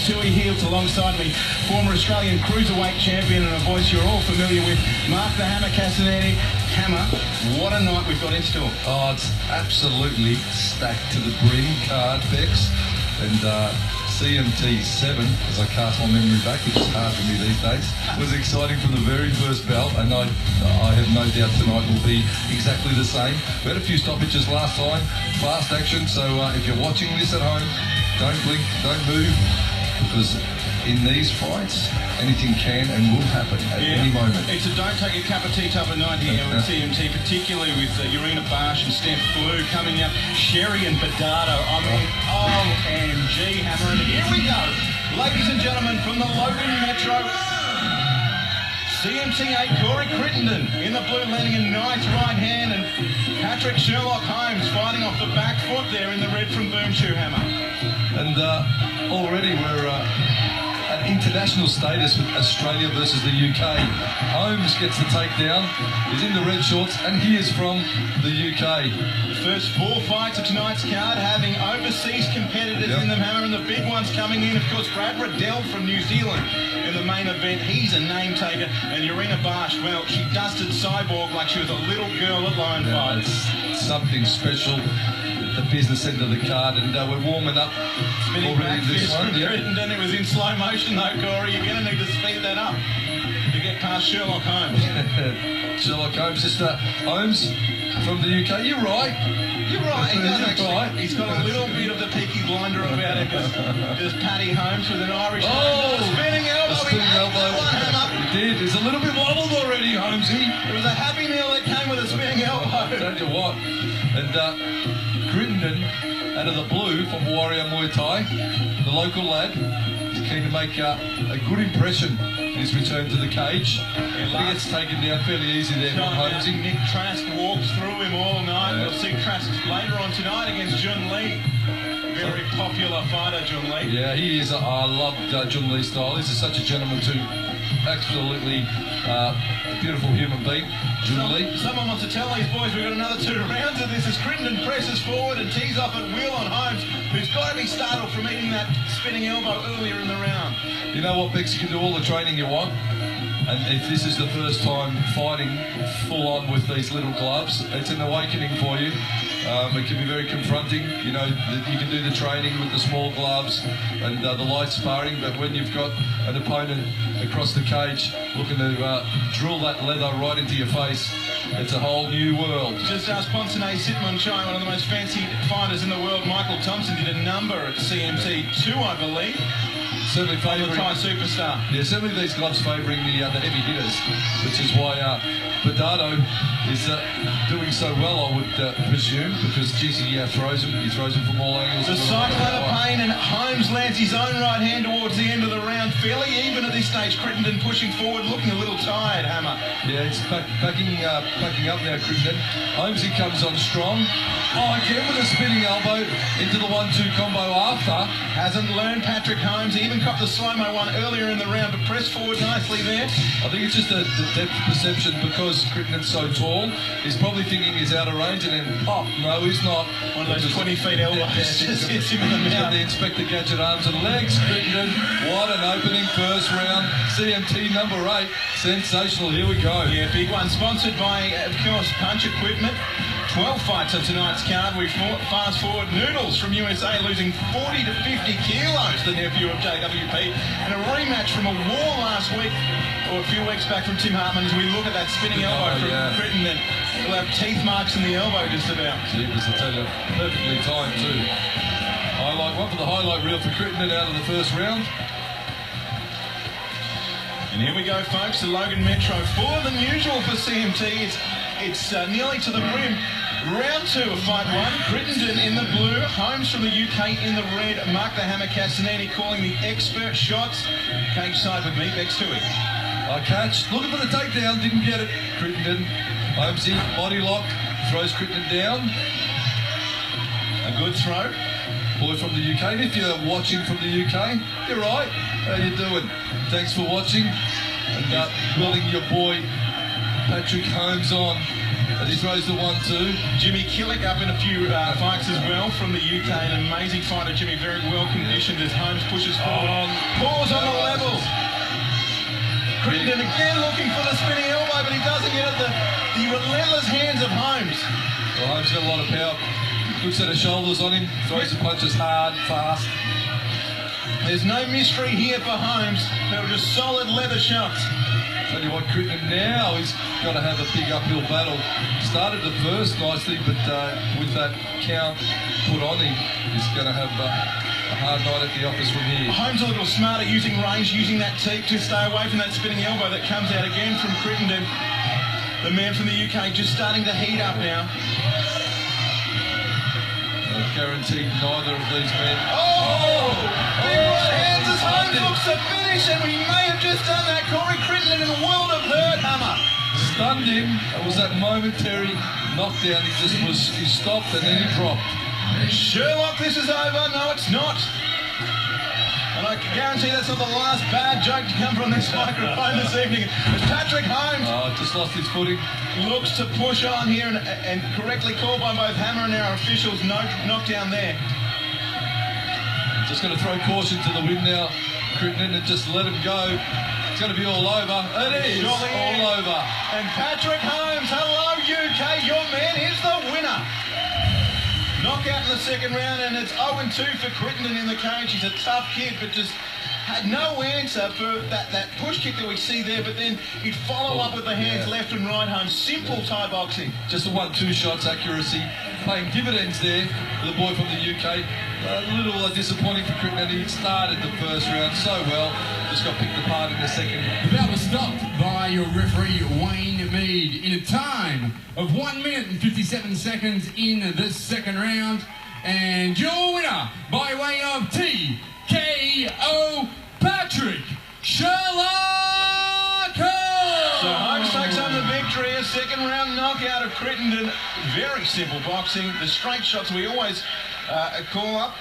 Tui Heels alongside me, former Australian Cruiserweight champion and a voice you're all familiar with, Mark the Hammer Castaneti. Hammer, what a night we've got in store. Oh, it's absolutely stacked to the brim, card, Bex, and CMT 7, as I cast my memory back, which is hard for me these days, was exciting from the very first belt, and I have no doubt tonight will be exactly the same. We had a few stoppages last time, fast action, so if you're watching this at home, don't blink, don't move, because in these fights, anything can and will happen at any moment. It's a don't take a cup of tea type of night here with CMT, particularly with Urena Barsh and Steph Blue coming up, Sherry and Bedardo. I mean, OMG, Hammer, and here we go. Ladies and gentlemen, from the Logan Metro, CMT 8, Corey Crittenden in the blue, landing a nice right hand, and Patrick Sherlock Holmes fighting off the back foot there in the red from Boom Shoe, Hammer. And already we're at international status with Australia versus the UK. Holmes gets the takedown, he's in the red shorts, and he is from the UK. The first 4 fights of tonight's card having overseas competitors in them, Hammer, and the big ones coming in, of course, Brad Riddell from New Zealand in the main event. He's a name taker, and Urena Barsh, well, she dusted Cyborg like she was a little girl at Lion Fight. It's something special. The business end of the card, and we're warming up spinning already back this one. Crittenden, it was in slow motion though, Corey. You're going to need to speed that up to get past Sherlock Holmes. Sherlock Holmes, sister Holmes from the UK. You're right. You're right. He does actually. Right. He's got a little bit of the Peaky Blinder about him. There's Paddy Holmes with an Irish. Spinning elbow. Spinning elbow. He did. There's a little bit wobbled already, Holmesy. It was a happy meal that came with a spinning elbow. Tell you what. And Crittenden, out of the blue from Warrior Muay Thai, the local lad, is keen to make a good impression in his return to the cage. He gets taken down fairly easy there from Holmesy. Nick Trask walks through him all night. We'll see Trask later on tonight against Jun Lee. Very popular fighter, Jun Lee. Yeah, he is. I love Jun Lee's style. He's such a gentleman too. Absolutely beautiful human being, Jun Lee. Someone wants to tell these boys we've got another 2 rounds of this as Crittenden presses forward and tees off at will on Holmes, who's got to be startled from eating that spinning elbow earlier in the round. You know what, Bex? You can do all the training you want, and if this is the first time fighting full on with these little gloves, it's an awakening for you. It can be very confronting. You know, you can do the training with the small gloves and the light sparring, but when you've got an opponent across the cage looking to drill that leather right into your face, it's a whole new world. Just ask Ponsonet Sitmonchai, one of the most fancied fighters in the world. Michael Thompson did a number at CMT 2, I believe. Certainly favouring the Thai superstar. Yeah, certainly these gloves favouring the heavy hitters, which is why Bedardo is doing so well, I would presume, because geez, he throws him from all angles. The cyclone of pain, and Holmes lands his own right hand towards the end of the round. Fairly even at this stage. Crittenden pushing forward, looking a little tired, Hammer. Yeah, it's backing up now, Crittenden. Holmes, he comes on strong. Oh, again with a spinning elbow into the 1-2 combo after. Hasn't learned Patrick Holmes. He even copped the slow-mo one earlier in the round, but pressed forward nicely there. I think it's just the depth perception, because Crittenden's so tall. He's probably thinking he's out of range, and then, oh, no, he's not. One of those 20-feet elbows just hits him in the mouth. The Inspector Gadget arms and legs. Crittenden, what an opening first round. CMT number 8. Sensational. Here we go. Yeah, big one. Sponsored by, of course, Punch Equipment. 12 fights on tonight's card. We fast forward Noodles from USA losing 40 to 50 kilos, the nephew of JWP, and a rematch from a war last week, or a few weeks back, from Tim Hartman, as we look at that spinning elbow from Crittenden. He'll have teeth marks in the elbow just about. Jeepers, I tell you, perfectly timed too. One for the highlight reel for Crittenden out of the first round. And here we go, folks, the Logan Metro. Fuller than usual for CMT. It's nearly to the rim. Round 2 of fight 1. Crittenden in the blue. Holmes from the UK in the red. Mark the Hammer Castaneti calling the expert shots. Cage side with me, Bex Tui. I catch. Looking for the takedown. Didn't get it. Crittenden. Holmes in. Body lock. Throws Crittenden down. A good throw. Boy from the UK. And if you're watching from the UK, you're right. How you doing? Thanks for watching. And willing your boy Patrick Holmes on And he throws the 1-2. Jimmy Killick up in a few fights as well from the UK. An amazing fighter, Jimmy, very well conditioned as Holmes pushes forward. Pause on the level. Crittenden again looking for the spinning elbow, but he doesn't get it. The relentless hands of Holmes. Well, Holmes got a lot of power. Good set of shoulders on him. Throws the punches hard, fast. There's no mystery here for Holmes. They were just solid leather shots. Tell you what, Crittenden now, he's got to have a big uphill battle. Started the first nicely, but with that count put on him, he's going to have a hard night at the office from here. Holmes a little smarter using range, using that teep to stay away from that spinning elbow that comes out again from Crittenden. The man from the UK just starting to heat up now. Guaranteed neither of these men. Oh! Big right hands as Holmes looks to finish, and we may have just done that. Corey Crittenden in a world of hurt, hammer. Stunned him. It was that momentary knockdown. He stopped and then he dropped. Sherlock, this is over. No, it's not. And I can guarantee that's not the last bad joke to come from this microphone this evening. It's Patrick Holmes. Just lost his footing. Looks to push on here and correctly called by both Hammer and our officials. No knockdown there. Just going to throw caution to the wind now, Crittenden, and just let him go. It's going to be all over. It is Surely all over. And Patrick Holmes, hello UK, your man is the winner. Knockout in the second round, and it's 0-2 for Crittenden in the cage. He's a tough kid, but just had no answer for that push kick that we see there, but then he'd follow up with the hands left and right, Holmes. Simple Thai boxing. Just the 1-2 shots, accuracy, paying dividends there for the boy from the UK. A little disappointing for Crittenden. He started the first round so well, just got picked apart in the second. The bout was stopped by your referee, Wayne Mead, in a time of 1 minute and 57 seconds in the second round. And your winner, by way of TKO, Patrick Sherlock Holmes. So Holmes takes home the victory, a second round knockout of Crittenden. Very simple boxing. The straight shots we always call up.